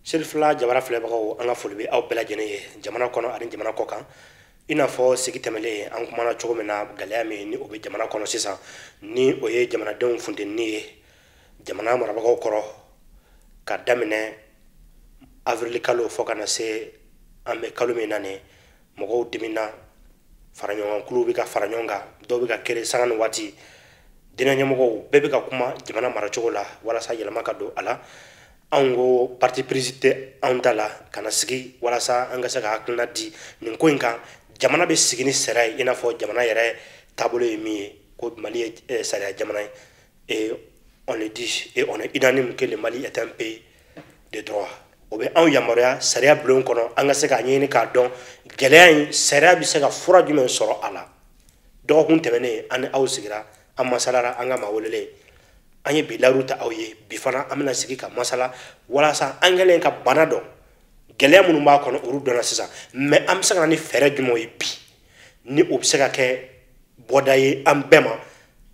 Shelfla Jabara Flebro, Anga Fulbi, au Bella Gene, Jamana Kono, and Jamana Koka. Ina fo sigi temele an kuma na cogo min na gɛlɛya min ni o bɛ jamana kɔnɔ sisan ni o ye jamanadenw funteni ye jamana marabagaw kɔrɔ ka daminɛ avril kalo fo kana se an bɛ kalo min na ni mɔgɔw dimina fara ɲɔgɔn kulu bɛ ka fara ɲɔgɔn kan dɔw bɛ ka kere sanga ni waati diinɛ ɲɛmɔgɔw bɛɛ bɛ ka kuma jamana maracogo la walasa yɛlɛma ka don a la anw ko parti prise tɛ anw ta la kana sigi walasa an ka se ka hakilina di nin ko in kan jamana bɛ sigi ni sariya ye i n'a fɔ jamana yɛrɛ taabolo ye min ye ko Mali ye sariya jamana ye et on le dit et on est unanime que le Mali est un pays de droit o bɛ anw yamaruya sariya bulon kɔnɔ an ka se k'a ɲɛɲini k'a dɔn gɛlɛya in sariya bɛ se ka fura jumɛn sɔrɔ a la dɔgɔkun tɛmɛnen an ni aw sigira an masalara an ka maa welelen an ye bi layiru ta aw ye bi fana an bɛna sigi ka masala walasa an kɛlen ka bana dɔn gɛlɛya minnu b'a kɔnɔ olu dɔnna sisan mais an bɛ se ka na ni fɛɛrɛ jumɛnw ye bi ni o bɛ se ka kɛ bɔda ye an bɛɛ ma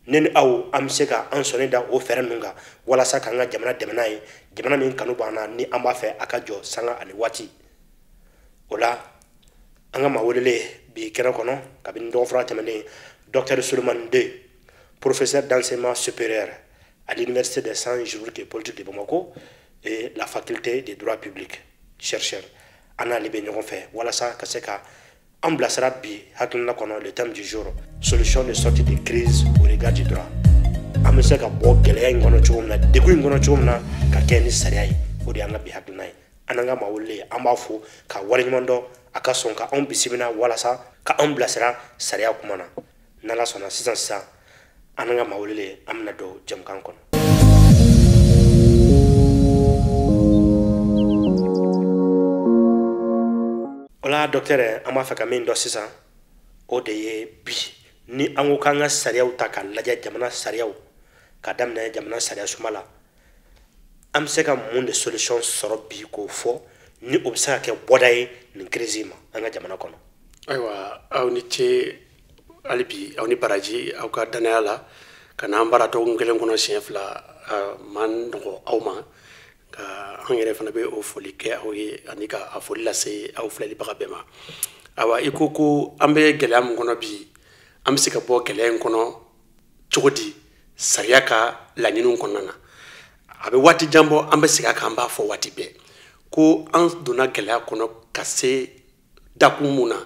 ne ni aw an bɛ se ka an sɔnni da o fɛɛrɛ ninnu kan walasa k'an ka jamana dɛmɛ n'a ye jamana min kanu b'an na ni an b'a fɛ a ka jɔ sanga ani waati o la an ka maa welelen bi kɛnɛ kɔnɔ kabini dɔgɔfura tɛmɛnen Dr Souleymane Ndoye professeur d'enseignement supérieur à l'université des sciences juridiques et politiques de Bamako et la faculté des droits publics chercheur an n'ale bɛ ɲɔgɔn fɛ walasa ka se ka an bilasira bi hakilina kɔnɔ le thème du jour solution de sortie de crise au regard du droit an bɛ se ka bɔ gɛlɛya in kɔnɔ cogo min na degun in kɔnɔ cogo min na ka kɛ ni sariya ye o de y'an ka bi hakilina ye an n'an ka maa welelen an b'a fo ka waleɲuman dɔn a ka sɔn ka anw bisimila walasa ka anw bilasira sariya kuma na n'Ala sɔnna sisan an n'an ka maa welelen an bɛna don jamukan kɔnɔ. Ola docteur an b'a fɛ ka min dɔn sisan o de ye bi ni an ko k'an ka sariyaw ta ka lajɛ jamana sariyaw ka daminɛ jamana sariya suma la an bɛ se ka mun de solution sɔrɔ bi k'o fɔ ni o bɛ se ka kɛ bɔda ye nin crise ma an ka jamana kɔnɔ. Ayiwa aw ni ce hali bi aw ni baraji aw ka danaya la ka n'an baara dɔgɔkun kelen kɔnɔ siɲɛ fila man nɔgɔ aw ma ka an yɛrɛ fana bɛ o foli kɛ aw ye ani ka a foli lase aw filɛlibaga bɛɛ ma. Ayiwa i ko an bɛ gɛlɛya min kɔnɔ bi an bɛ se ka bɔ gɛlɛya in kɔnɔ cogo di sariya ka laɲiniw kɔnɔna na a bɛ waati jan bɔ an bɛ segin a kan an b'a fɔ waati bɛɛ ko an donna gɛlɛya kɔnɔ ka se dakun mun na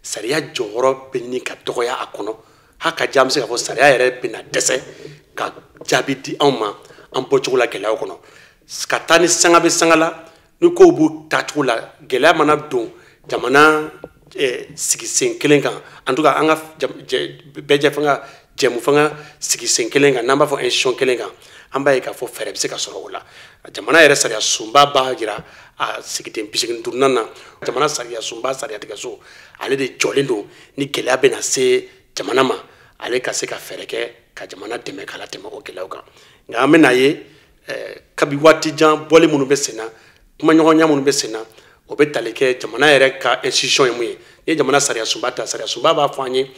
sariya jɔyɔrɔ bɛ ɲini ka dɔgɔya a kɔnɔ hali ka ja an bɛ se ka fɔ sariya yɛrɛ bɛna dɛsɛ ka jaabi di anw ma an bɔcogo la gɛlɛyaw kɔnɔ ka taa ni sanga bɛ sanga la ni kow b'u taacogo la gɛlɛya mana don jamana sigi sen kelen kan en tout cas an ka bɛɛ jɛ fanga jɛmu fanga sigi sen kelen kan n'an b'a fɔ institution kelen kan an b'a ye k'a fɔ fɛɛrɛ bɛ se ka sɔrɔ o la jamana yɛrɛ sariya sunba b'a jira a sigiden 85 na jamana sariya sunba sariya tigɛso ale de jɔlen don ni gɛlɛya bɛna se jamana ma ale ka se ka fɛɛrɛ kɛ ka jamana dɛmɛ k'a latɛmɛ o gɛlɛyaw kan nka an bɛna ye kabi waati jan bɔli minnu bɛ sen na kumaɲɔgɔnya minnu bɛ sen na o bɛ tali kɛ jamana yɛrɛ ka institution ye mun ye ni ye jamana sariya sunba ta sariya sunba b'a fɔ an ye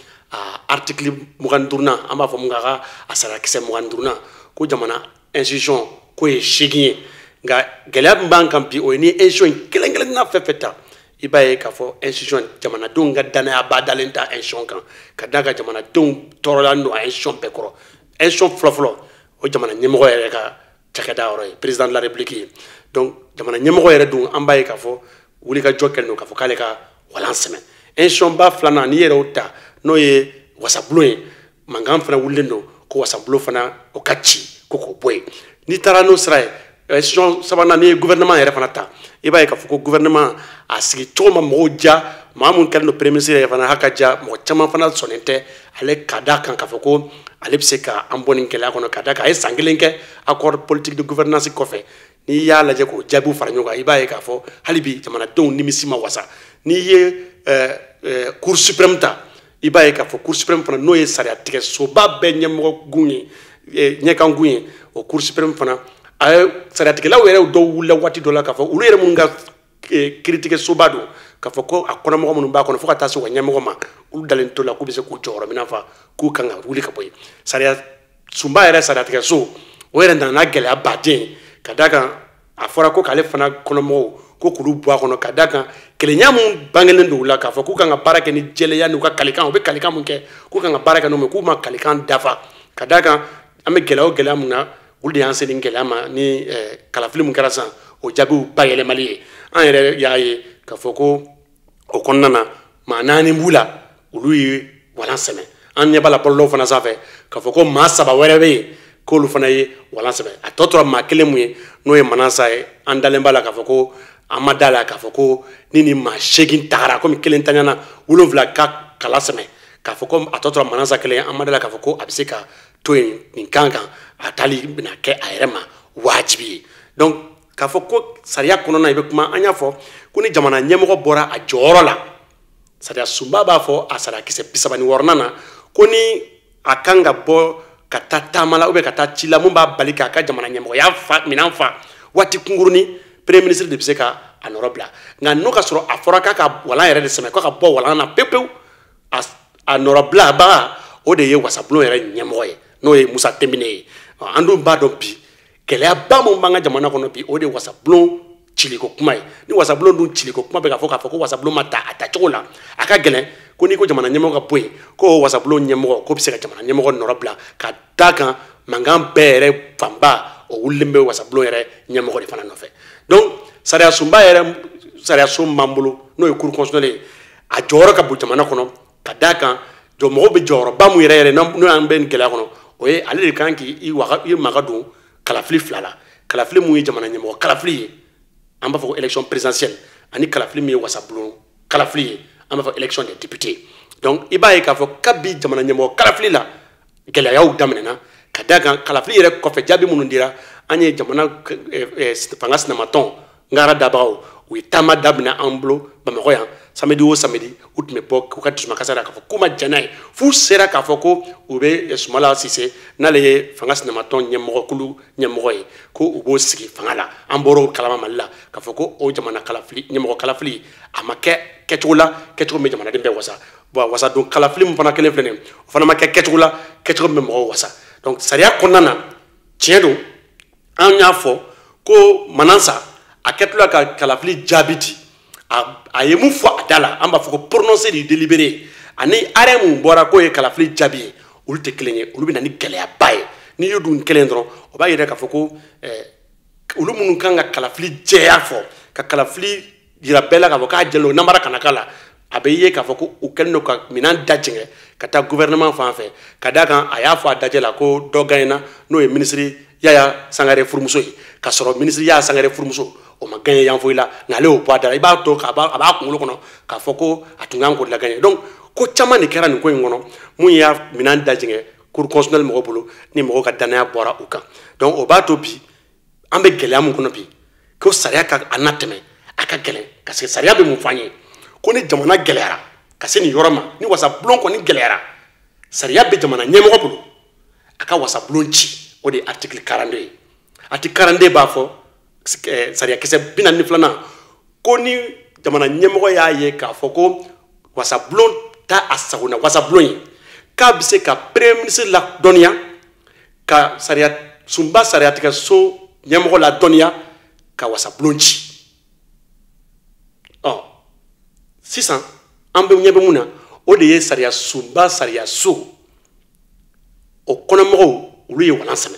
article 25 an b'a fɔ mun kan a sariya kisɛ 25 ko jamana institution ko ye 8 ye nka gɛlɛya min b'an kan bi o ye ni institution kelen kelenna fɛn fɛn ta i b'a ye k'a fɔ institution jamanadenw ka danaya ba dalen ta institution kan ka d'a kan jamanadenw tɔɔrɔla don a institution bɛɛ kɔrɔ institution fɔlɔfɔlɔ o jamana ɲɛmɔgɔ yɛrɛ ka cakɛda yɔrɔ ye président de la république ye donc jamana ɲɛmɔgɔ yɛrɛ dun an b'a ye k'a fɔ wulikajɔ kɛlen don k'a fɔ k'ale ka walan sɛmɛ institution ba filanan n'i yɛrɛ y'o ta n'o ye wasabulon ye mankan fana wulilen don ko wasabulon fana o ka ci ko k'o bɔ yen n'i taara n'o sira ye institution sabanan n'i ye gouvernement yɛrɛ fana ta i b'a ye k'a fɔ ko gouvernement a sigi cogo ma mɔgɔw ja maa mun kɛlen don premier ministre yɛrɛ fana haka ja mɔgɔ caman fana sɔnnen tɛ ale ka d'a kan k'a fɔ ko ale bɛ se ka an bɔ nin gɛlɛya kɔnɔ ka d'a kan a ye san kelen kɛ accord politique de gouvernance kɔfɛ n'i y'a lajɛ k'o jaabiw fara ɲɔgɔn kan i b'a ye k'a fɔ hali bi jamanadenw nimisi ma wasa n'i ye cour suprême ta i b'a ye k'a fɔ cour suprême fana n'o ye sariya tigɛ soba bɛɛ ɲɛmɔgɔ gun ye ɲɛkan gun ye o cour suprême fana a ye sariyatigɛlaw yɛrɛ dɔw wulila waati dɔ la k'a fɔ olu yɛrɛ minnu ka kiiritigɛ soba don k'a fɔ ko a kɔnɔmɔgɔ minnu b'a kɔnɔ fo ka taa se u ka ɲɛmɔgɔ ma olu dalen to la k'u bɛ se k'u jɔyɔrɔ mina fa k'u kan ka wuli ka bɔ yen sariya sunba yɛrɛ sariyatigɛ so o yɛrɛ nana gɛlɛya baden ka d'a kan a fɔra ko k'ale fana kɔnɔmɔgɔw ko k'olu bɔ a kɔnɔ ka d'a kan kelenya mun bangelen don u la k'a fɔ k'u kan ka baara kɛ ni jɛlenya n'u ka kalikan u bɛ kalikan mun kɛ k'u kan ka baara kɛ n'o mɛ k'u ma kalikan dafa ka d'a kan an bɛ gɛlɛya o gɛlɛya mun na olu de y'an se nin gɛlɛya ma ni kalafili mun kɛra sisan o jaabiw bayɛlɛmali ye an yɛrɛ y'a ye k'a fɔ ko o kɔnɔna na maa naani b'u la olu ye walan sɛmɛ an ɲɛ b'a la bɔlɔlɔw fana sanfɛ k'a fɔ ko maa 3 wɛrɛ bɛ yen k'olu fana ye walan sɛmɛ a tɔ tora maa 1 mun ye n'o ye Manasa ye an dalen b'a la k'a fɔ ko an ma da la k'a fɔ ko ni maa 8 tagara komi 1 taɲana 7 ka kala sɛmɛ k'a fɔ ko a tɔ tora Manasa 1 an ma da la k'a fɔ ko a bɛ se ka to yen nin kan a tali bɛna kɛ a yɛrɛ ma wajibi ye donc k'a fɔ ko sariya kɔnɔna i bɛ kuma an y'a fɔ ko ni jamana ɲɛmɔgɔ bɔra a jɔyɔrɔ la sariya sunba b'a fɔ a sariya kisɛ 36 na ko ni a kan ka bɔ ka taa taama la ou bien ka taa ci la mun b'a bali k'a ka jamana ɲɛmɔgɔya minɛn fa waati kunkurunin premier ministre de bɛ se ka a nɔrɔ bila nka n'o ka sɔrɔ a fɔra k'a ka walan yɛrɛ de sɛmɛ k'a ka bɔ walan na pewu-pewu a nɔrɔ bilabaga o de ye wasabulon yɛrɛ ɲɛmɔgɔ ye n'o ye Musa Tembine ye an dun b'a dɔn bi gɛlɛyaba mun b'an ka jamana kɔnɔ bi o de ye wasabulon ciliko kuma ye ni wasabulon dun ciliko kuma bɛ k'a fɔ ko wasabulon ma ta a tacogo la a ka gɛlɛn ko n'i ko jamana ɲɛmɔgɔ ka bɔ yen ko wasabulon ɲɛmɔgɔ ko bɛ se ka jamana ɲɛmɔgɔ nɔrɔ bila ka d'a kan mankan bɛɛ yɛrɛ fanba o wulilen bɛ wasabulon yɛrɛ ɲɛmɔgɔ de fana nɔfɛ donc sariya sunba yɛrɛ sariya sun b'an bolo n'o ye cour constitutionnelle ye a jɔyɔrɔ ka bon jamana kɔnɔ ka d'a kan mɔgɔw bɛ jɔyɔrɔba mun yɛrɛ n'o y'an bɛ nin gɛlɛya kɔnɔ o ye ale de kan k'i maga don kalafili 2 la kalafili mun ye jamana ɲɛmɔgɔ kalafili ye an b'a fɔ ko élection présidentielle ani kalafili min ye wasabulon kalafili ye an b'a fɔ élection des députés donc i b'a ye k'a fɔ kabi jamana ɲɛmɔgɔ kalafili la gɛlɛyaw daminɛna ka d'a kan kalafili yɛrɛ kɔfɛ jaabi minnu dira an ye jamana fanga sinamatɔn ngara dabagaw u ye taama daminɛ an bolo Bamakɔ yan samedi o samedi u tun bɛ bɔ k'u ka dusumakasa la k'a fɔ k'u ma jɛn n'a ye f'u sera k'a fɔ ko u bɛ Sumala Sise n'ale ye fanga sinamatɔn ɲɛmɔgɔkulu ɲɛmɔgɔ ye ko u b'o sigi fanga la an bɔra o kalama Mali la k'a fɔ ko o jamana kalafili ɲɛmɔgɔ kalafili a ma kɛ kɛcogo la kɛcogo min jamanaden bɛɛ wasa bon wasadon kalafili min fana kelen filɛ nin ye o fana ma kɛ kɛcogo la kɛcogo min bɛ mɔgɔw wasa donc sariya kɔnɔna na tiɲɛ don an y'a fɔ ko Manasa a kɛtɔla ka kalafili jaabi di a ye mun fɔ a da la an b'a fɔ ko prononcé de délibéré ani arrêt mun bɔra k'o ye kalafili jaabi ye olu tɛ kelen ye olu bɛ na ni gɛlɛyaba ye n'i y'o dun kelen dɔrɔn o b'a yira k'a fɔ ko olu minnu kan ka kalafili jɛya fɔ ka kalafili yira bɛɛ la k'a fɔ k'a jɛlen o namara kana k'a la a bɛ ye k'a fɔ ko u kɛlen don ka minɛn dajɛngɛ ka taa gouvernement fan fɛ ka d'a kan a y'a fɔ a dajɛ la ko dɔ gagnena n'o ye ministre Yaya Sangare furumuso ye ka sɔrɔ ministre Yaya Sangare furumuso o ma gagné yan foyi la nka ale y'o bɔ a da la i b'a to a b'a kunkolo kɔnɔ k'a fɔ ko a tun kan k'o la gagné donc ko caman de kɛra nin ko in kɔnɔ mun y'a minɛn dajɛngɛ cour constitutionnelle mɔgɔw bolo ni mɔgɔw ka danaya bɔra u kan donc o b'a to bi an bɛ gɛlɛya mun kɔnɔ bi ko sariya ka a natɛmɛ a ka gɛlɛn parce que sariya bɛ mun fɔ an ye ko ni jamana gɛlɛyara ka se nin yɔrɔ ma ni wasabulon kɔni gɛlɛyara sariya bɛ jamana ɲɛmɔgɔ bolo a ka wasabulon ci o de ye article 42 ye article 42 b'a fɔ sariya kisɛ 42 ko ni jamana ɲɛmɔgɔ y'a ye k'a fɔ ko wasabulon t'a a sagona wasabulon ye k'a bɛ se ka premier ministre ladɔnniya ka sunba sariyatigɛ so ɲɛmɔgɔ ladɔnniya ka wasabulon ci sisan an bɛ ɲɛ bɛ mun na o de ye sariya sunba sariya so o kɔnɔmɔgɔw olu ye walan sɛmɛ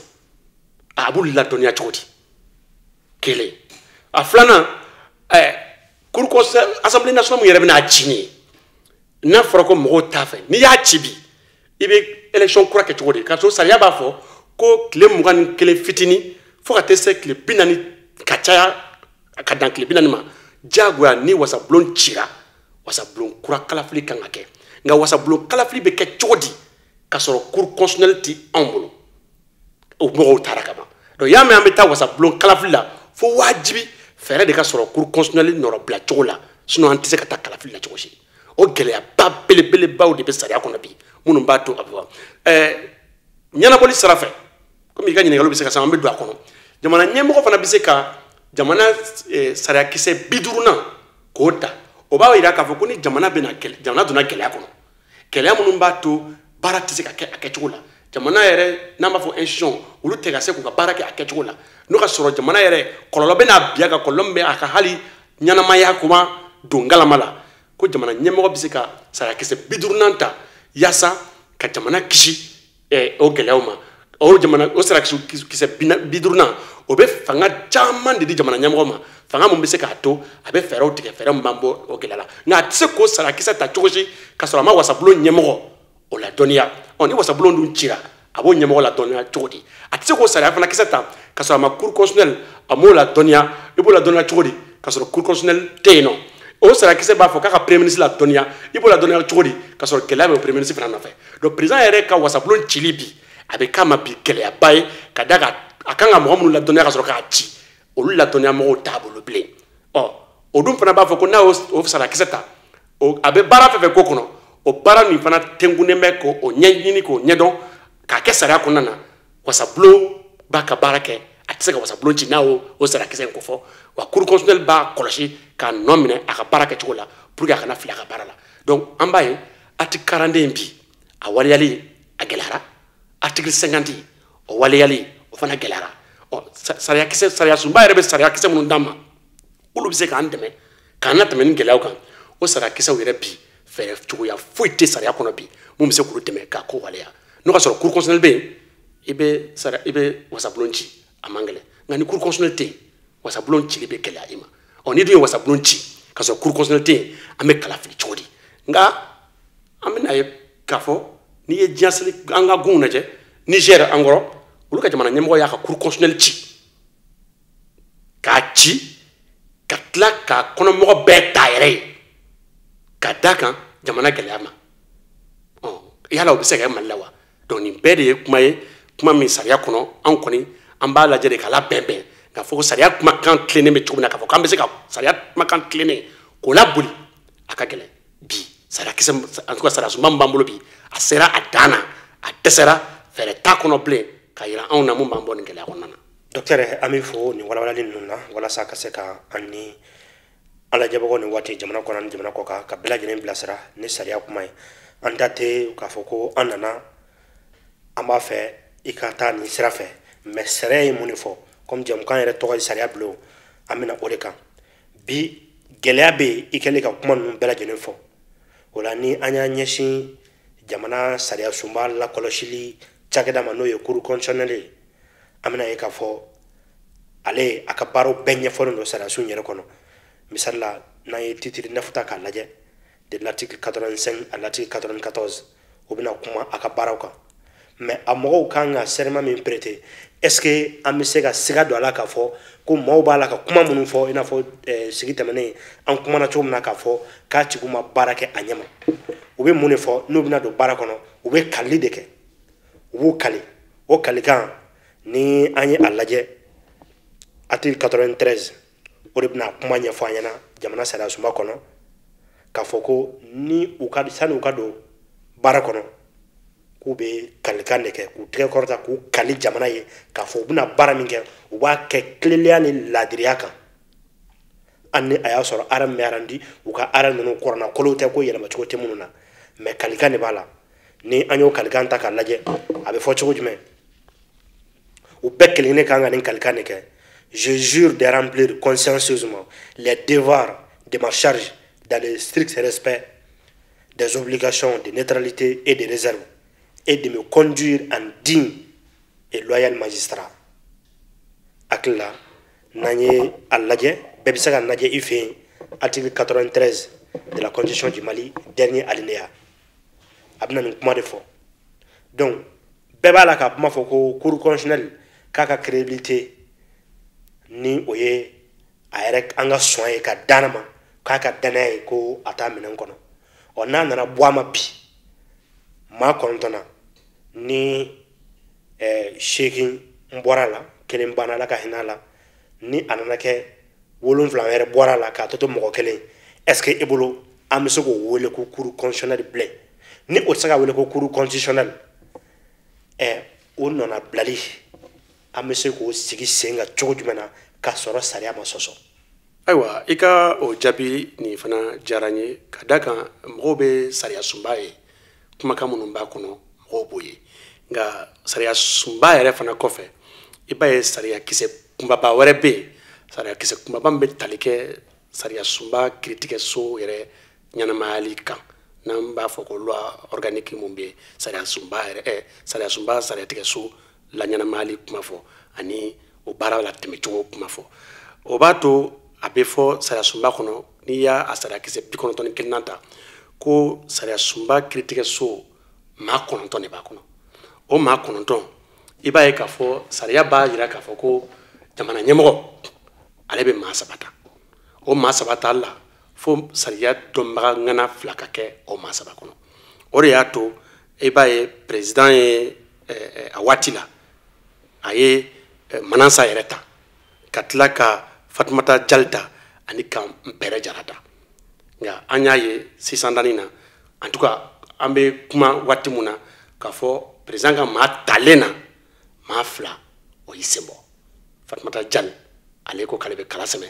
a b'olu ladɔnniya cogo di kelen a filanan assemblée nationale mun yɛrɛ bɛna a ci nin ye n'a fɔra ko mɔgɔw t'a fɛ n'i y'a ci bi i bɛ élection kura kɛ cogo di k'a sɔrɔ sariya b'a fɔ ko tile 21 fitinin fo ka taa se tile 40 ka caya ka dan tile 40 ma diyagoya ni wasabulon cira wasabulon kura kalafili kan ka kɛ nka wasabulon kalafili bɛ kɛ cogo di k'a sɔrɔ cour constitutionnelle ti anw bolo o mɔgɔw taara ka ban donc y'a mɛn an bɛ taa wasabulon kalafili la fo wajibi fɛɛrɛ de ka sɔrɔ cour constitutionnelle nɔrɔ bila cogo la sinon an tɛ se ka taa kalafili la cogo si o gɛlɛyaba belebelebaw de bɛ sariya kɔnɔ bi minnu b'a to a bɛ fɔ ɲɛnabɔli sira fɛ komi i ka ɲininkaliw bɛ se ka san an bɛ don a kɔnɔ jamana ɲɛmɔgɔ fana bɛ se ka jamana sariya kisɛ 50 k'o ta o b'a yira k'a fɔ ko ni jamana donna gɛlɛya kɔnɔ gɛlɛya minnu b'a to baara tɛ se ka kɛ a kɛcogo la jamana yɛrɛ n'an b'a fɔ institution olu tɛ ka se k'u ka baara kɛ a kɛcogo la n'o ka sɔrɔ jamana yɛrɛ kɔlɔlɔ bɛ n'a bi a kan kɔlɔlɔ min bɛ a ka hali ɲɛnamaya kuma don galama la ko jamana ɲɛmɔgɔ bɛ se ka sariyakisɛ 50 ta yaasa ka jamana kisi o gɛlɛyaw ma o sariyakisɛ 50 o bɛ fanga caman de di jamana ɲɛmɔgɔ ma fanga mun bɛ se k'a to a bɛ fɛɛrɛw tigɛ fɛɛrɛ min b'an bɔ o gɛlɛya la nka a tɛ se k'o sariyakisɛ ta cogo si ka sɔrɔ a ma wasabulon ɲɛmɔgɔ o la dɔnniya ni wasabulon dun cira a b'o ɲɛmɔgɔ la dɔnniya cogo di a tɛ se k'o sariya fana kisɛ ta ka sɔrɔ a ma cour constitutionnelle a m'o la dɔnniya i b'o la dɔnniya cogo di ka sɔrɔ cour constitutionnelle tɛ yen nɔ o sariyakisɛ b'a fɔ k'a ka premier ministre la dɔnniya i b'o la dɔnniya cogo di ka sɔrɔ gɛlɛya bɛ o premier ministre fana nɔfɛ donc président yɛrɛ ka wasabulon cili bi a bɛ k'a ma bi gɛlɛyaba ye ka da kan a kan ka mɔgɔ minnu la dɔnniya ka sɔrɔ k'a ci olu la dɔnniya mɔgɔw t'a bolo bilen o dun fana b'a fɔ ko n'a y'o sariyakisɛ ta a bɛ baara fɛn fɛn k'o kɔnɔ o baara nin fana tɛnkunnen bɛ k'o ɲɛɲini k'o ɲɛdɔn k'a kɛ sariya kɔnɔna na wasabulon b'a ka baara kɛ a tɛ se ka wasabulon ci n'a y'o sariyakisɛ in kofɔ wa cour constitutionnelle b'a kɔlɔsi k'a nɔ minɛ a ka baara kɛcogo la pour que a kana fili a ka baara la donc an b'a ye article 42 in bi a waleyali a gɛlɛyara article 50 o waleyali o fana gɛlɛyara sariya sunba yɛrɛ bɛ sariyakisɛ minnu d'an ma olu bɛ se k'an dɛmɛ k'an latɛmɛ ni gɛlɛyaw kan o sariyakisɛw yɛrɛ bi fɛɛrɛ cogoya foyi tɛ sariya kɔnɔ bi mun bɛ se k'olu dɛmɛ k'a ko waleya n'o ka sɔrɔ cour constitutionnelle bɛ yen i bɛ wasabulon ci a man gɛlɛn nka ni cour constitutionnelle tɛ yen wasabulon cili bɛ gɛlɛya i ma ni dun ye wasabulon ci ka sɔrɔ cour constitutionnelle tɛ yen an bɛ kalafili cogo di nka an bɛna ye k'a fɔ n'i ye diɲɛ seli an ka gunw lajɛ Niger an kɔrɔ olu ka jamana ɲɛmɔgɔ y'a ka cour constitutionnelle ci k'a ci ka tila k'a kɔnɔmɔgɔ bɛɛ ta yɛrɛ ye ka da kan jamana gɛlɛya ma yala o bɛ se ka kɛ Mali la wa donc nin bɛɛ de ye kuma ye kuma min sariya kɔnɔ an kɔni an b'a lajɛ de k'a labɛn bɛn k'a fɔ ko sariya kumakan tilennen bɛ cogo min na k'a fɔ k'an bɛ se ka sariya kumakan tilennen k'o laboli a ka gɛlɛn bi sariyakisɛ en tout cas sariya sunba min b'an bolo bi a sera a dan na a dɛsɛra fɛɛrɛ t'a kɔnɔ bilen ka yira anw na mun b'an bɔ nin gɛlɛya kɔnɔna na. docteur an bɛ fɔ nin walawalali ninnu na walasa ka se ka an ni an lajɛbagaw nin waati jamana kɔnɔ ani jamana kɔ kan ka bɛɛ lajɛlen bilasira ni sariya kuma ye an da tɛ k'a fɔ ko an nana an b'a fɛ i ka taa nin sira fɛ mais sariya ye mun de fɔ comme jɛmukan yɛrɛ tɔgɔ ye sariya bulon an bɛna o de kan bi gɛlɛya bɛ yen i kɛlen ka kuma ninnu bɛɛ lajɛlen fɔ o la ni an y'an ɲɛsin jamana sariya sunba lakɔlɔsili cakɛda ma n'o ye cour constitutionnelle ye an bɛna ye k'a fɔ ale a ka baaraw bɛɛ ɲɛfɔlen don sariya sun yɛrɛ kɔnɔ misali la n'an ye titre 9 ta k'a lajɛ de l'article 85 à l'article 94 o bɛna kuma a ka baaraw kan mais a mɔgɔw kan ka serment min prêter est ce que an bɛ se ka siga don a la k'a fɔ ko maaw b'a la ka kuma minnu fɔ i n'a fɔ sigi tɛmɛnen an kumana cogo min na k'a fɔ k'a tigiw ma baara kɛ a ɲɛ ma u bɛ mun de fɔ n'u bɛna don baara kɔnɔ u bɛ kalili de kɛ u b'u kali o kalikan ni an ye a lajɛ article 93 o de bɛna kuma ɲɛfɔ an ɲɛna jamana sariya sunba kɔnɔ k'a fɔ ko ni sani u ka don baara kɔnɔ k'u bɛ kalikan de kɛ k'u tɛgɛ kɔrɔta k'u kali jamana ye k'a fɔ u bɛna baara min kɛ u b'a kɛ tilennenya ni laadiriya kan hali ni a y'a sɔrɔ aran bɛ aran di u ka aran ninnu kɔrɔna kolow tɛ ko yɛlɛmacogo tɛ minnu na mais kalikan de b'a la ni an y'o kalikan ta k'a lajɛ a bɛ fɔ cogo jumɛn u bɛɛ kelen-kelen kan ka nin kalikan de kɛ je jure de remplir consciencieusement les devoirs de ma charge dans le strict respect des obligations de neutralité et de réserve et de me conduire en digne et loyal magistrat. Akila, n'anye alladje, bebisaka n'adje ife, article 93 de la Constitution du Mali, dernier alinéa. Abna n'kouma de fo. Donc, beba la ka puma foko cour constitutionnelle kaka crédibilité ni oye aerek anga soye ka danama kaka danaye ko ata minen kono. Ona nana boama pi. Ma kontona ni shaking mbora la kelen bana la ka hinala ni anana ke wolon flamere bora la ka toto moko kelen est-ce que ebolo amso ko wole ko cour constitutionnel blé ni o saka wole ko cour constitutionnel on nona blali amso ko sigi senga cogo jumena ka soro sariya ma soso aywa ika o jabi ni fana jaranye kadaka mɔgɔw bɛ sariya sunba ye kumakan minnu b'a kɔnɔ mɔgɔw b'o ye nga sariya sunba yɛrɛ fana kɔfɛ i b'a ye sariya kisɛ kunbaba wɛrɛ bɛ yen sariya kisɛ kunbaba min bɛ tali kɛ sariya sunba kiiritigɛso yɛrɛ ɲɛnamayali kan n'an b'a fɔ ko loi organique mun bɛ sariya sunba yɛrɛ sariya sunba sariyatigɛso la ɲɛnamayali kuma fɔ ani o baara la tɛmɛcogo kuma fɔ o b'a to a bɛ fɔ sariya sunba kɔnɔ n'i y'a sariya kisɛ 91 ta ko sariya sunba kiiritigɛso maa 9 de b'a kɔnɔ o maa 9 i b'a ye k'a fɔ sariya b'a jira k'a fɔ ko jamana ɲɛmɔgɔ ale bɛ maa 3 ta o maa 3 ta la fo sariya dɔnbaga ŋana 2 ka kɛ o maa 3 kɔnɔ o de y'a to i b'a ye président ye a waati la a ye Manasa yɛrɛ ta ka tila ka Fatumata Jali ta ani ka Mpɛrɛ Jara ta nka an y'a ye sisan dani na en tout cas an bɛ kuma waati mun na k'a fɔ président ka maa talen na maa 2 o y'i sen bɔ Fatumata Jali ale ko k'ale bɛ kala sɛmɛ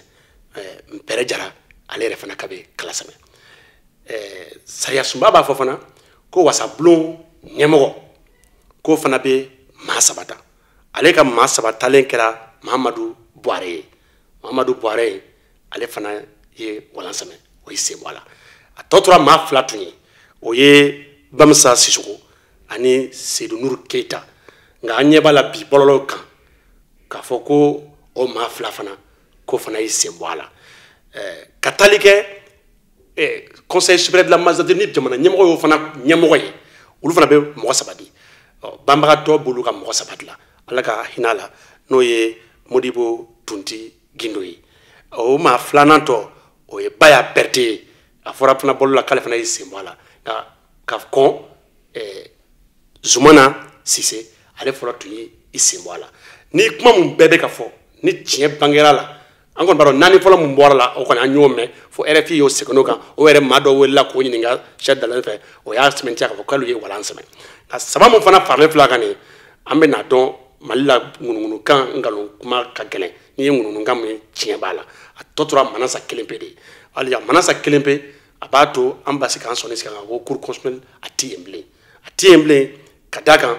Mpɛrɛ Jara ale yɛrɛ fana ka bɛ kala sɛmɛ sariya sunba b'a fɔ fana ko wasabulon ɲɛmɔgɔ k'o fana bɛ maa 3 ta ale ka maa 3 talen kɛra Mahamadu Buhari ye Mahamadu Buhari ale fana ye walan sɛmɛ o y'i sen bɔ a la a tɔ tora maa 2 tun ye o ye Bamusa Sisoko ani Seydou Nour Keita nka an ɲɛ b'a la bi bɔlɔlɔ kan k'a fɔ ko o maa 2 fana k'o fana y'i sen bɔ a la ka tali kɛ conseil supérieur de la magistrature ni jamana ɲɛmɔgɔ y'o fana ɲɛmɔgɔ ye olu fana bɛ mɔgɔ 3 di banbagatɔ b'olu ka mɔgɔ 3 dilan ala ka hinɛ la n'o ye Modibo Tunti Gindo ye o maa 2nan tɔ o ye Baya Bɛrite ye a fɔra fana bɔlɔ la k'ale fana y'i sen bɔ a la nka ka kɔn Zumana Sise ale fɔra tun y'i sen bɔ a la ni kuma mun bɛɛ bɛ ka fɔ ni tiɲɛ bangera la an kɔni b'a dɔn 4 fɔlɔ mun bɔra la o kɔni an y'o mɛn fo RFI y'o segin o kan o yɛrɛ maa dɔ welela k'o ɲininka chef d'alerte fɛ o y'a sɛmɛntiya k'a fɔ k'ale ye walan sɛmɛ nka 3 mun fana faralen filɛ a kan nin an bɛ n'a dɔn Mali la ŋunuŋunukan nkalon kuma ka gɛlɛn n'i ye ŋunuŋunukan min ye tiɲɛ b'a la a tɔ tora Manasa 1 pe de ye hali Manasa 1 pe a b'a to an b'a se k'an sɔnni sigi kan ko cour constitutionnelle a tɛ yen bilen a tɛ yen bilen ka d'a kan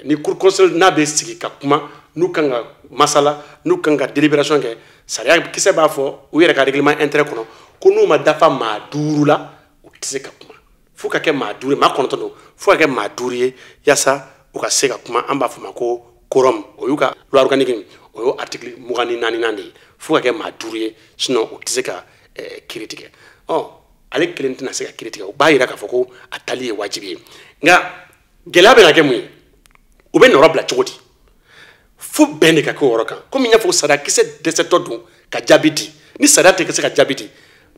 ni cour constitutionnelle n'a bɛ sigi ka kuma n'u kan ka masala n'u kan ka délibération kɛ sariya kisɛ b'a fɔ u yɛrɛ ka règlement intérieur kɔnɔ ko n'u ma dafa maa 5 la u tɛ se ka kuma fo ka kɛ maa 5 ye maa 9 don fo ka kɛ maa 5 ye yaasa u ka se ka kuma an b'a fɔ ma ko quorum o y'u ka loi organique o y'o article 24 de ye fo ka kɛ maa 5 ye sinon u tɛ se ka kiiri tigɛ ale kelen tɛna se ka kiiri tigɛ o b'a jira k'a fɔ ko a tali ye wajibi ye nka gɛlɛya bɛ na kɛ mun ye u bɛ nɔrɔ bila cogo di fo bɛn de ka kɛ o yɔrɔ kan komi n y'a fɔ sariya kisɛ dɛsɛtɔ don ka jaabi di ni sariya tɛ se ka jaabi di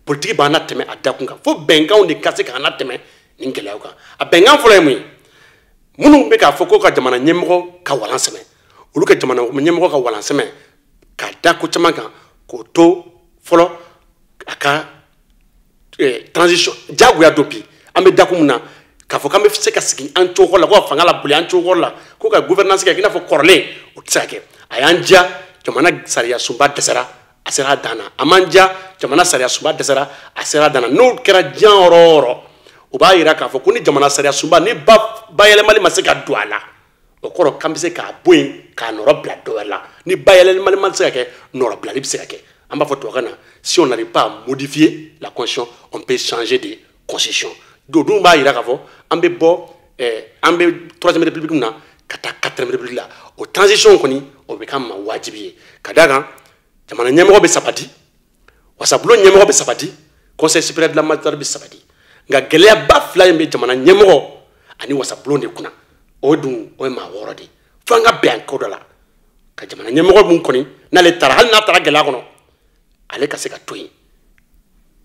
politiki b'an na tɛmɛ a dakun kan fo bɛnkanw de ka se k'an na tɛmɛ nin gɛlɛyaw kan a bɛnkan fɔlɔ ye mun ye minnu bɛ k'a fɔ ko ka jamana ɲɛmɔgɔ ka walan sɛmɛ olu ka jamana ɲɛmɔgɔ ka walan sɛmɛ k'a da ko caman kan k'o to fɔlɔ a ka transition jagoya dɔ bi an bɛ da kun min na k'a fɔ k'an bɛ se ka sigi an cogo la ko ka fanga laboli an cogo la ko ka gouvernance kɛ i n'a fɔ kɔrɔlen o tɛ se ka kɛ a y'an diya jamana sariya sunba dɛsɛra a sera a dan na a man diya jamana sariya sunba dɛsɛra a sera a dan na n'o kɛra diɲɛ yɔrɔ o yɔrɔ o b'a jira k'a fɔ ko ni jamana sariya sunba ni bayɛlɛmali ma se ka don a la o kɔrɔ k'an bɛ se k'a bɔ yen k'a nɔrɔ bila dɔ wɛrɛ la ni bayɛlɛmali ma se ka kɛ nɔrɔ bilali bɛ se ka kɛ an b'a fɔ tubabukan na si on n'arrive pas à modifier la constitution on peut changer de constitution donc dun b'a jira k'a fɔ an bɛ bɔ an bɛ 3e république na ka taa 4e république la o transition kɔni o bɛ k'an ma wajibi ye ka d'a kan jamana ɲɛmɔgɔ bɛ sabati wasabulon ɲɛmɔgɔ bɛ sabati conseil supérieur de la magistrature bɛ sabati nka gɛlɛyaba 2 in bɛ jamana ɲɛmɔgɔ ani wasabulon de kunna o dun o ye maa 6 de ye fo an ka bɛn ko dɔ la ka jamana ɲɛmɔgɔ mun kɔni n'ale taara hali n'a taara gɛlɛya kɔnɔ ale ka se ka to yen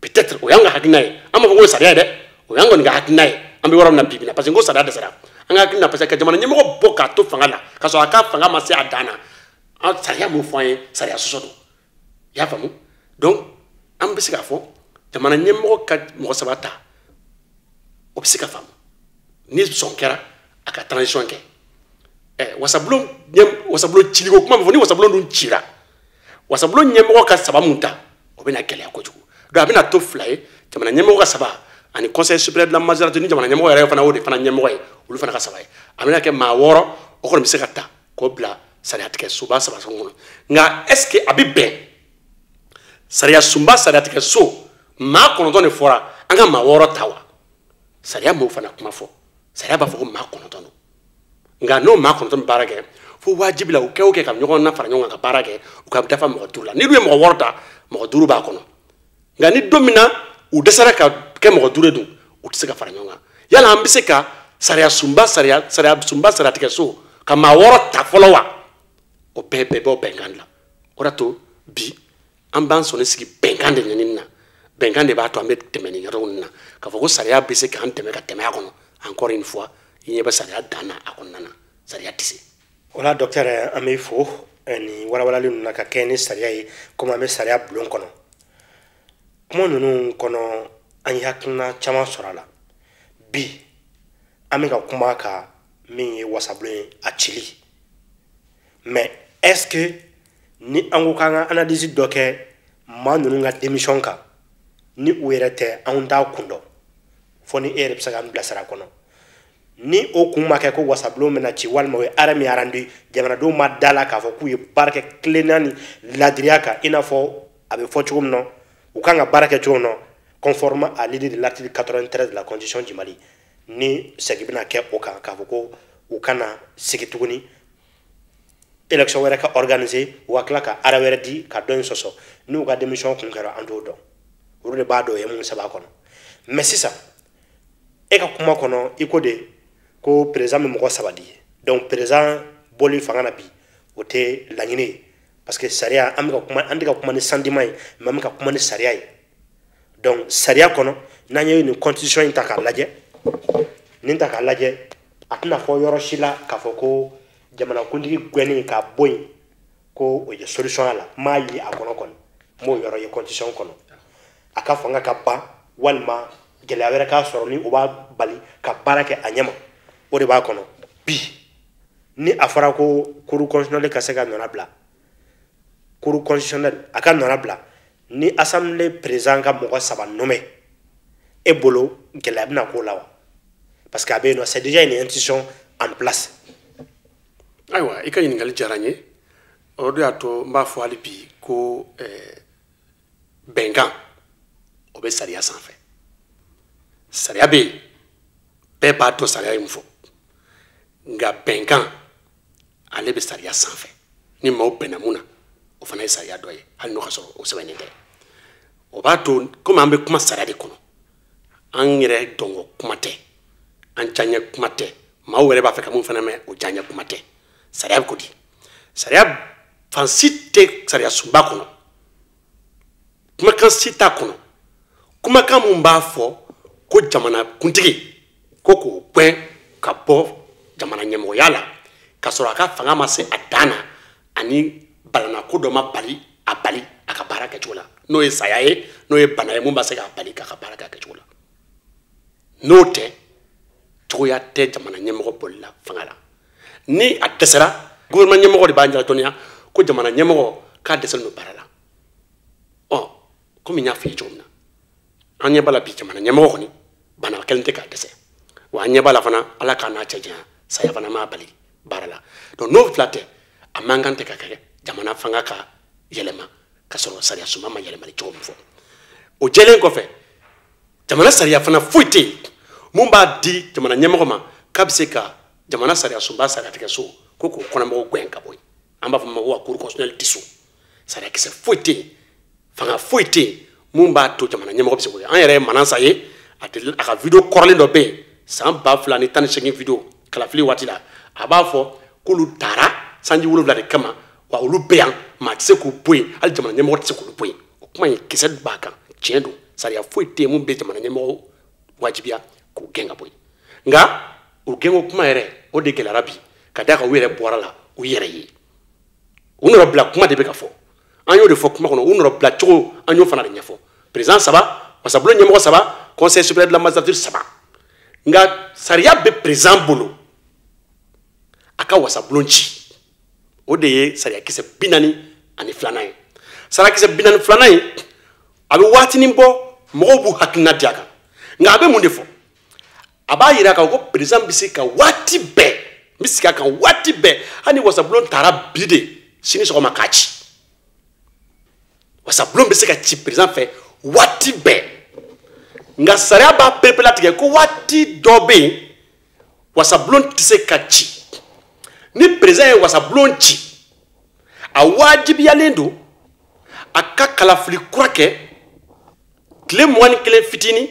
peut-être o y'an ka hakilina ye an b'a fɔ ko sariya ye dɛ o y'an kɔni ka hakilina ye an bɛ yɔrɔ min na bi bi na parce que n ko sariya dɛsɛra an ka hakilina parce que ka jamana ɲɛmɔgɔ bɔ k'a to fanga la k'a sɔrɔ a ka fanga ma se a dan na an sariya m'o fɔ an ye sariya sɔsɔ don i y'a faamu donc an bɛ se k'a fɔ jamana ɲɛmɔgɔ ka mɔgɔ 3 ta o bɛ se ka faamu ni sɔn kɛra a ka transition kɛ wasabulon ciliko kuma min fɔ ni wasabulon dun cira wasabulon ɲɛmɔgɔ ka 3 mun ta o bɛ na gɛlɛya kojugu donc a bɛ na to 2 ye jamana ɲɛmɔgɔ ka 3 ani conseil supérieur de la magistrature ni jamana ɲɛmɔgɔ yɛrɛ fana o de fana ɲɛmɔgɔ ye olu fana ka saba ye a bɛna kɛ maa 6 o kɔni bɛ se ka ta k'o bila sariya tigɛ soba saba kɔnɔ nka est ce que a bɛ bɛn sariya sunba sariya tigɛ so maa 9 de fɔra an ka maa 6 ta wa sariya m'o fana kuma fɔ sariya b'a fɔ ko maa 9 don nka n'o maa 9 bɛ baara kɛ fo wajibi la u kɛ o kɛ ka ɲɔgɔn na fara ɲɔgɔn kan ka baara kɛ u ka dafa mɔgɔ 5 la ni dun ye mɔgɔ 6 ta mɔgɔ 5 b'a kɔnɔ nka ni don min na u dɛsɛra ka kɛ mɔgɔ 5 dun u tɛ se ka fara ɲɔgɔn kan yala an bɛ se ka sariya sunba sariya tigɛ so ka maa 6 ta fɔlɔ wa o bɛɛ bɛ bɛnkan de la o de to bi an b'an sɔnni sigi bɛnkan de ɲɛɲini na bɛnkan de b'a to an bɛ tɛmɛ nin yɔrɔ ninnu na k'a fɔ ko sariya bɛ se k'an dɛmɛ ka tɛmɛ a kɔnɔ encore une fois i ɲɛ bɛ sariya dan na a kɔnɔna na sariya tɛ se. o la docteur an bɛ fo ni walawalali ninnu na ka kɛ ni sariya ye komi an bɛ sariya bulon kɔnɔ kuma ninnu kɔnɔ an ye hakilina caman sɔrɔ a la bi an bɛ ka kuma ka min ye wasabulon ye a cili mais est ce que ni an ko k'an ka analyse dɔ kɛ maa ninnu ka démission kan ni u yɛrɛ tɛ anw t'a kun dɔn fo ni e yɛrɛ bɛ se k'an bilasira a kɔnɔ ni o kun ma kɛ ko wasabulon bɛna ci walima o ye arrêt min arrêté jamanadenw ma da la k'a fɔ k'u ye baara kɛ tilennenya ni ladiriya kan i n'a fɔ a bɛ fɔ cogo min na u kan ka baara kɛ cogo min na conformément à l'idée de l'article 93 de la constitution du Mali ni segin bɛna kɛ o kan k'a fɔ ko u kana segin tuguni élection wɛrɛ ka organiser u ka tila ka arrêt wɛrɛ di ka dɔ in sɔsɔ n'u ka démission kun kɛra an t'o dɔn olu de b'a dɔn o ye mun sɛbɛn a kɔnɔ mais sisan e ka kuma kɔnɔ i ko de ko président bɛ mɔgɔ 3 di donc président bɔli fanga na bi o tɛ laɲini ye parce que sariya an tɛ ka kuma ni sentiment ye mais an bɛ ka kuma ni sariya ye donc sariya kɔnɔ n'an ye nin constitution in ta k'a lajɛ nin ta k'a lajɛ a tɛna fɔ yɔrɔ si la k'a fɔ ko jamanakuntigi gɛnni k'a bɔ yen ko o ye solution a la m'a ye a kɔnɔ kɔni m'o yɔrɔ ye constitution kɔnɔ a ka fanga ka ban walima gɛlɛya wɛrɛ k'a sɔrɔ ni o b'a bali ka baara kɛ a ɲɛma o de b'a kɔnɔ bi ni a fɔra ko cour constitutionnelle ka se ka nɔna bila cour constitutionnelle a ka nɔna bila ni assemblée président ka mɔgɔ 3 nommé e bolo gɛlɛya bɛna k'o la wa parce que a bɛ yen nɔ c'est déjà une institution en place. ayiwa i ka ɲininkali diyara n ye o de y'a to n b'a fɔ hali bi ko bɛnkan o bɛ sariya sanfɛ sariya bɛ yen bɛɛ b'a dɔn sariya ye mun fɔ nka bɛnkan ale bɛ sariya sanfɛ ni maaw bɛnna mun na o fana ye sariya dɔ ye hali n'o ka sɔrɔ o sɛbɛnnen tɛ o b'a to komi an bɛ kuma sariya de kɔnɔ an yɛrɛ dɔnko kuma tɛ an diyaɲɛ kuma tɛ maaw yɛrɛ b'a fɛ ka mun fana mɛn o diyaɲɛ kuma tɛ sariya bɛ ko di sariya fan si tɛ sariya sunba kɔnɔ kumakan si t'a kɔnɔ kumakan mun b'a fɔ ko jamanakuntigi ko k'o gɛn ka bɔ jamana ɲɛmɔgɔya la ka sɔrɔ a ka fanga ma se a dan na ani balanako dɔ ma bali a ka baara kɛcogo la n'o ye saya ye n'o ye bana ye mun b'a se k'a bali k'a ka baara kɛ a kɛcogo la n'o tɛ cogoya tɛ jamana ɲɛmɔgɔ boli la fanga la ni a dɛsɛra gouvernement ɲɛmɔgɔ de b'a ɲɛnatɔniya ko jamana ɲɛmɔgɔ k'a dɛsɛlen don baara la komi n y'a f'i ye cogo min na an ɲɛ b'a la bi jamana ɲɛmɔgɔ kɔni bana kelen tɛ k'a dɛsɛ wa an ɲɛ b'a la fana ala k'a n'a cɛ janya saya fana m'a bali baara la donc n'o fila tɛ a man kan tɛ ka kɛ jamana fanga ka yɛlɛma ka sɔrɔ sariya sunba ma yɛlɛmali cogo min fɔ o jɛlen kɔfɛ jamana sariya fana foyi tɛ yen mun b'a di jamana ɲɛmɔgɔ ma k'a bɛ se ka jamana sariya sunba sariya tigɛ so ko k'o kɔnɔmɔgɔw gɛn ka bɔ yen an b'a fɔ ma ko ka cour constitutionnelle dissous sariya kisɛ foyi tɛ yen fanga foyi tɛ yen mun b'a to jamana ɲɛmɔgɔ bɛ se k'o kɛ an yɛrɛ ye manansa ye a ka video kɔrɔlen dɔ bɛ yen san 2018 video kalafili waati la a b'a fɔ k'olu taara sanji 7 de kama wa olu bɛ yan maa tɛ se k'u bɔ yen hali jamana ɲɛmɔgɔ tɛ se k'olu bɔ yen o kuma in kisɛ b'a kan tiɲɛ don sariya foyi tɛ yen mun bɛ jamana ɲɛmɔgɔ wajibiya k'u gɛn ka bɔ yen nka o gɛnko kuma yɛrɛ o de gɛlɛyara bi ka d'a kan u yɛrɛ bɔra la u yɛrɛ ye u nɔrɔ bila kuma de bɛ ka fɔ an y'o de fɔ kuma kɔnɔ u nɔrɔ bila cogo an y'o fana de ɲɛfɔ président 3 wasabulon ɲɛmɔgɔ 3 conseil supérieur de la magistrature 3 nka sariya bɛ président bolo a ka wasabulon ci o de ye sariya kisɛ 42 ye sariya kisɛ 42 ye a bɛ waatinin bɔ mɔgɔw b'u hakilina di a kan nga be mun de fo aba yira ka ko président bi se ka wati be misika kan wati be hani wasablon tara bide sini so ma kachi wasablon bi se ka ci président fait wati be nga sare ba pepela tige ko wati dobe wasablon tise ka ci ni président wasablon ci a wajibi yalendo aka kalafli kurake kle mwani kle fitini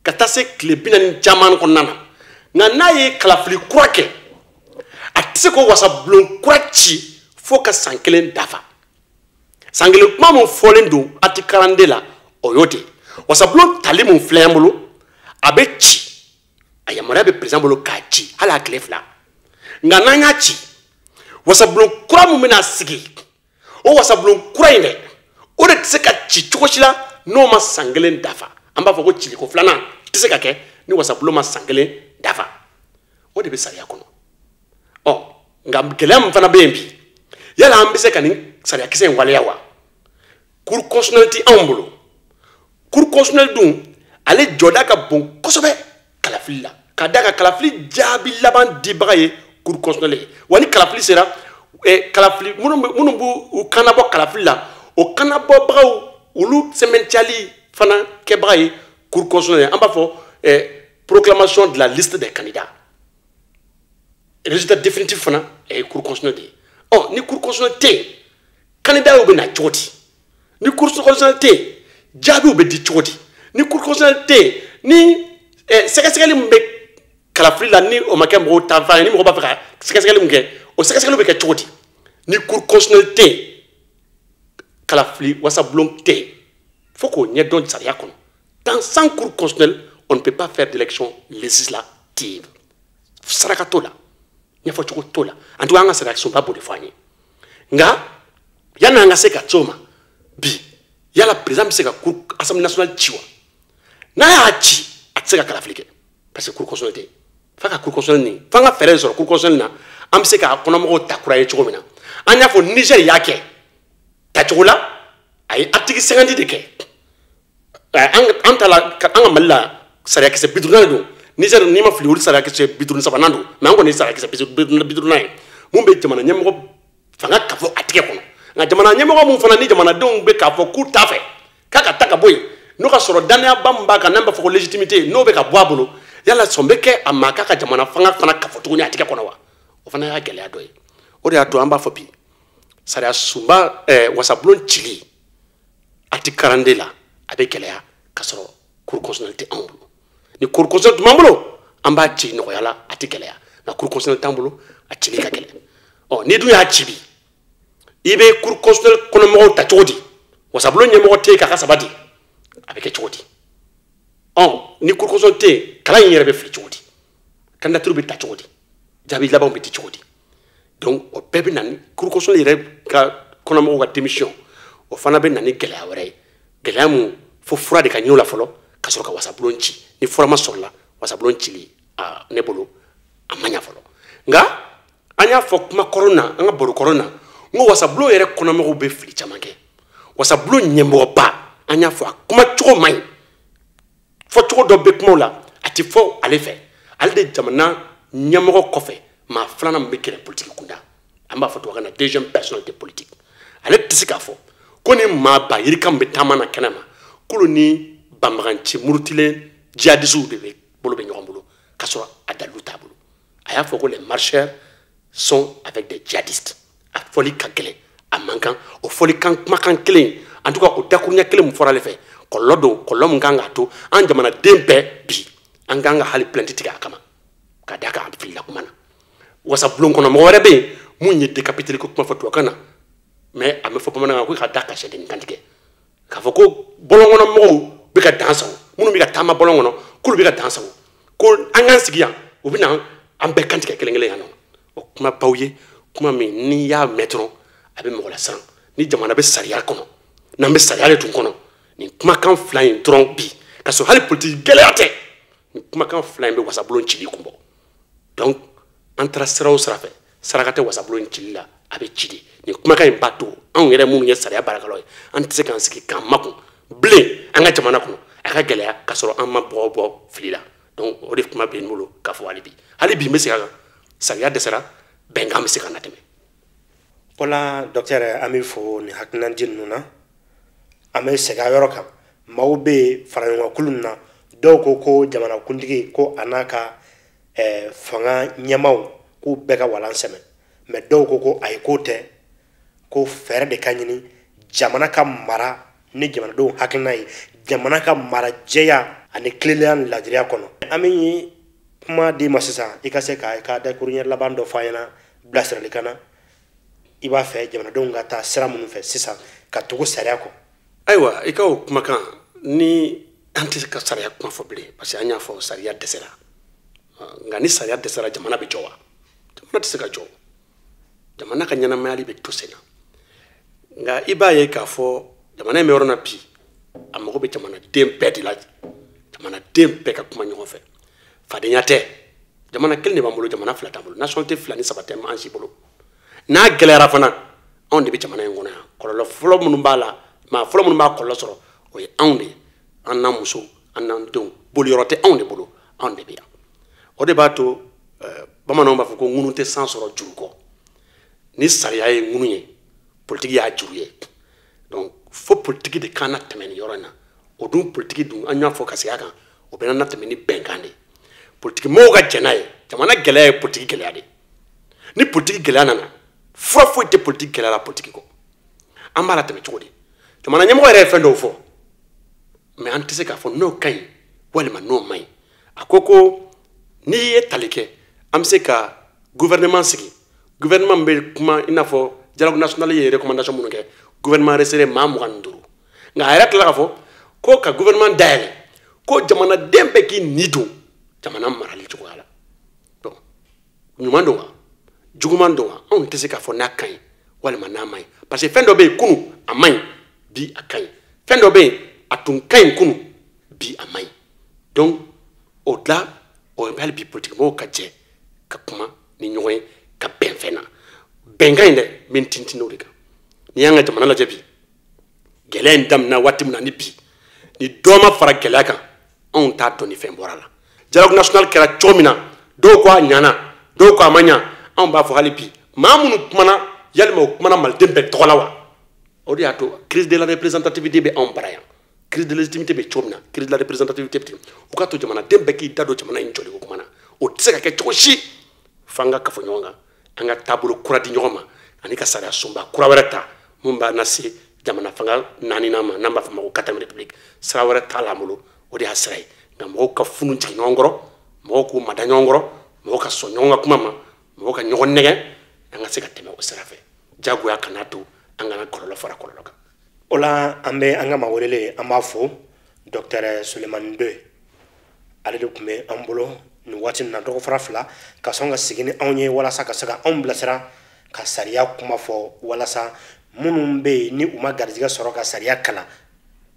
katase kle binani jaman ko nana nga naye kalafli kurake atise ko wasablon kurachi foka sankelen dafa sangelen kuma mon folendo ati karandela oyote wasablon talimu flembolo abechi ayamara be président bolo kachi hala klefla nga nanya chi wasablon kuramu mena sigi o wasablon kuraine o de tise ka chi chokoshila no ma sangelen dafa amba foko chili ko flana tise ka ke ni wasablon ma sangelen dafa o de be sariya kono oh ngam kelem fana bembi yala ambise kan sariya kisen wale yawa cour constitutionnalité ambulo cour constitutionnel dun ale joda ka bon kosobe kalafilla kadaka kalafli jabi laban dibaye cour constitutionnel wani kalafli sera kalafli munum bu kanabo kalafilla o kanabo braw ulu sementiali fana kebaye cour constitutionnel amba fo proclamation de la liste des candidats résultat définitif fana cour constitutionnel oh ni cour constitutionnel te candidat obe na choti ni cour constitutionnel te jabi obe di choti ni cour constitutionnel te ni sekasegeli mbe kalafli la ni o makem ro tafa ni mo ba fa sekasegeli mge o sekasegeli be ke choti ni cour constitutionnel te kalafli wasa blom te foko nye don saria kon dans sans cour constitutionnel on ne peut pas faire d'élection législative sarakatola nya fo choko tola antu anga selection pas bodi fani nga yana nga seka tsoma bi yala président seka cour assemblée nationale chiwa na ya chi atseka kalaflike parce que cour constitutionnelle faka cour constitutionnelle ni fanga fere sur cour constitutionnelle na am seka kono mo takura ye choko mina anya fo Niger yake ta chola ay article 50 de ke antala anga malla sariya kese biduna do Niger ni ma fli wuri sariya kese biduna sabanando mais ngo ni sariya kese biduna mun be jamana nyemgo fanga kafo atike kono nga jamana nyemgo mun fana ni jamana don be kafo ku tafe kaka taka boy no ka soro dania bamba ka namba fo légitimité no be ka boabolo yalla sombe ke amaka ka jamana fanga fana kafo tuguni atike kono wa o fana ya gele adoy o de ato amba fopi sariya sumba wasablon chili ati karandela avec kelea kasoro cour constitutionnalité ambulo ni cour constitutionnalité mambulo amba chi no yala ati kelea na cour constitutionnalité ambulo achili ka kele oh ni du ya chibi ibe cour constitutionnel kono mo ta chodi wasablo nyemo te ka kasabati avec chodi oh ni cour constitutionnalité kala yere be fi chodi candidature be ta chodi jabi laba be ti chodi donc o bebe nan cour constitutionnel yere ka kono mo ga démission o fana be nani gelaya wore gelaya mu fo fura de ka nyola folo ka so ka wasablonchi ni fura ma solla wasablonchi li a nebolo amanya folo nga anya fo kuma corona nga boru corona ngo wasablo yere kono mo be fili chamange wasablo nyembo ba anya fo kuma choko mai fo choko do be kuma la ati fo ale fe alde jamana nyemgo kofe ma flana mbe kere politique kunda amba fo to kana deuxième personnalité politique ale tisika fo koni ma ba yirikam be tamana kanama koloni bamranchi murutile jihadisu de bolo be nyombolo kaso adalu tabulu aya fo ko les marcheurs sont avec des djihadistes a foli kankele a mankan o foli kan makan kelen en tout cas o dakunya kelen mu fora le fe ko lodo ko lom nganga to an jamana dembe bi an ganga hali plainte tiga kama ka daka am filla ko mana wasa blon kono mo wara be mu nyi décapiter ko kuma fatu kana mais ame fo pamana ko ka daka chez den kantike ka fo ko bolongono mo be ka dansa munu be ka tama bolongono kulu be ka dansa ko angan sigiya o bina am be kantike kelengele yano o kuma pawye kuma mi ni ya metro abe mo la san ni jamana be sariya kono na be sariya le tun kono ni kuma kan flying tron bi ka so hali politique geleate ni kuma kan flying be wasa blon chili kumbo donc entre seraw serafe sarakate wasa blon chili la abe chidi ni kuma kan impacto an yere mun ye sariya barakalo an tse kan siki kan mako ble an ga jamana kono a ka gɛlɛya ka sɔrɔ an ma bɔ fili la donc o de kuma bɛ n bolo k'a fɔ hali bi n bɛ segin a kan sariya dɛsɛra bɛnkan bɛ se ka na tɛmɛ. O la docteur an b'i fo nin hakilinadi ninnu na an bɛ segin a yɔrɔ kan maaw bɛ fara ɲɔgɔn kulu ninnu na dɔw ko jamanakuntigi ko a n'a ka fanga ɲɛmaaw k'u bɛɛ ka walan sɛmɛ mais dɔw ko ayi k'o tɛ ko fɛɛrɛ de ka ɲini jamana ka mara ni jamanadenw hakilina ye jamana ka mara jɛya ani tilennenya ni laadiriya kɔnɔ. An bɛ kuma di ma sisan i ka se ka dakuruɲɛ laban dɔ fɔ an ɲɛna bilasiralikan na i b'a fɛ jamanadenw ka taa sira minnu fɛ sisan ka tugu sariya kɔ. Ayiwa i ka o kumakan ni an tɛ se ka sariya kuma fɔ bilen parce que an y'a fɔ sariya dɛsɛra nka ni sariya dɛsɛra jamana bɛ jɔ wa? Jamana tɛ se ka jɔ. Jamana ka ɲɛnamayali bɛ to sen na nka i b'a ye k'a fɔ jamana in bɛ yɔrɔ na bi a mago bɛ jamanaden bɛɛ de la jamanaden bɛɛ ka kuma ɲɔgɔn fɛ fadenya tɛ jamana kelen de b'an bolo jamana fila t'an bolo nationalité fila ni saba tɛ an si bolo n'a gɛlɛyara fana anw de bɛ jamana in kɔnɔ yan kɔlɔlɔ fɔlɔ minnu b'a la maa fɔlɔ minnu b'a kɔlɔlɔ sɔrɔ o ye anw de ye an n'an muso an n'an denw boliyɔrɔ tɛ anw de bolo anw de bɛ yan o de b'a to bamananw b'a fɔ ko ŋunu tɛ san sɔrɔ juru kɔ ni sariya ye ŋunu ye politiki y'a juru ye donc fo politiki de kan na tɛmɛ nin yɔrɔ in na o dun politiki dun an y'a fɔ ka segin a kan o bɛ na tɛmɛ ni bɛnkan de politiki mɔgɔw ka jɛn n'a ye jamana gɛlɛya ye politiki gɛlɛya de ni politiki gɛlɛya nana fura foyi tɛ politiki gɛlɛya la politiki kɔ an b'a la tɛmɛ cogo di jamana ɲɛmɔgɔ yɛrɛ ye fɛn dɔw fɔ mais an tɛ se k'a fɔ n'o ka ɲi walima n'o man ɲi a ko n'i ye tali kɛ an bɛ se ka gouvernement sigi gouvernement bɛ kuma i n'a fɔ dialogue national ye recommandation minnu kɛ gouvernement resserré maa 25 nka a yɛrɛ tilala k'a fɔ ko ka gouvernement dayɛlɛ ko jamanaden bɛɛ k'i ni don jamana marali cogoya la donc ɲuman don wa juguman don wa anw tɛ se k'a fɔ n'a ka ɲi walima n'a man ɲi parce que fɛn dɔ bɛ yen kunun a man ɲi bi a ka ɲi fɛn dɔ bɛ yen a tun ka ɲi kunun bi a man ɲi donc o la o ye hali bi politikimɔgɔw ka jɛ ka kuma ni ɲɔgɔn ye ka bɛn fɛn na bɛnkan in dɛ n bɛ n tintin o de kan n'i y'an ka jamana lajɛ bi gɛlɛya in daminɛna waati min na ni bi ni dɔ ma fara gɛlɛya kan anw t'a dɔn ni fɛn bɔra la dialogue national kɛra cogo min na dɔw ko a ɲana dɔw ko a ma ɲa anw b'a fɔ hali bi maa minnu kumana yalima o kumana maliden bɛɛ tɔgɔ la wa o de y'a to crise de la représentativité bɛ anw bara yan crise de légitimité bɛ cogo min na crise de la représentativité bɛ ten o k'a to jamanaden bɛɛ k'i da don jamana in jɔliko kuma na o tɛ se ka kɛ cogo si f'an ka kafo ɲɔgɔn kan an ka taabolo kura di ɲɔgɔn ma ani ka sariya sunba kura wɛrɛ ta mun b'a lase jamana fanga naaninan ma n'an b'a fɔ ma ko 4ème république sira wɛrɛ t'a la an bolo o de y'a sira ye nka mɔgɔw ka funu jigin ɲɔgɔn kɔrɔ mɔgɔw k'u mada ɲɔgɔn kɔrɔ mɔgɔw ka sɔn ɲɔgɔn ka kuma ma mɔgɔw ka ɲɔgɔn nɛgɛ an ka se ka tɛmɛ o sira fɛ jagoya kana to an kana kɔlɔlɔ fara kɔlɔlɔ kan. O la an bɛ an ka maa welelen an b'a fo docteur Sulemani Ndoye ale de tun bɛ an bolo nin waati in na dɔgɔfara fila ka sɔn ka sigi ni anw ye walasa ka se ka anw bilasira ka sariya kuma fɔ walasa minnu bɛ yen ni u ma garijɛgɛ sɔrɔ ka sariya kalan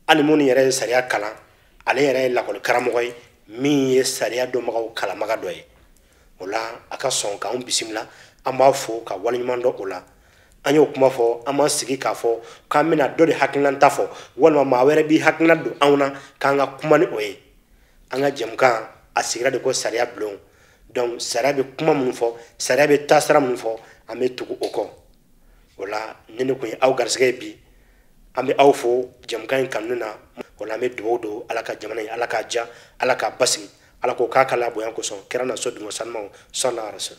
hali minnu yɛrɛ ye sariya kalan ale yɛrɛ ye lakɔli karamɔgɔ ye min ye sariya dɔnbagaw kalanbaga dɔ ye o la a ka sɔn k'anw bisimila an b'a fo ka waleɲuman dɔn o la an y'o kuma fɔ an m'an sigi k'a fɔ k'an bɛna dɔ de hakilinata fɔ walima maa wɛrɛ b'i hakilina don anw na k'an ka kuma ni o ye an ka jɛmukan a sigira de ko sariya bulon donc sariya bɛ kuma minnu fɔ sariya bɛ taasira minnu fɔ an bɛ tugu o kɔ o la ni ne kun ye aw garisɛgɛ ye bi an bɛ aw fo jɛmukan in kanu na o la an bɛ dugawu don ala ka jamana in ala k'a diya ala k'a basigi ala k'o k'a ka labonya kosɔn kɛra na so dungo sanumaw sɔnna arasul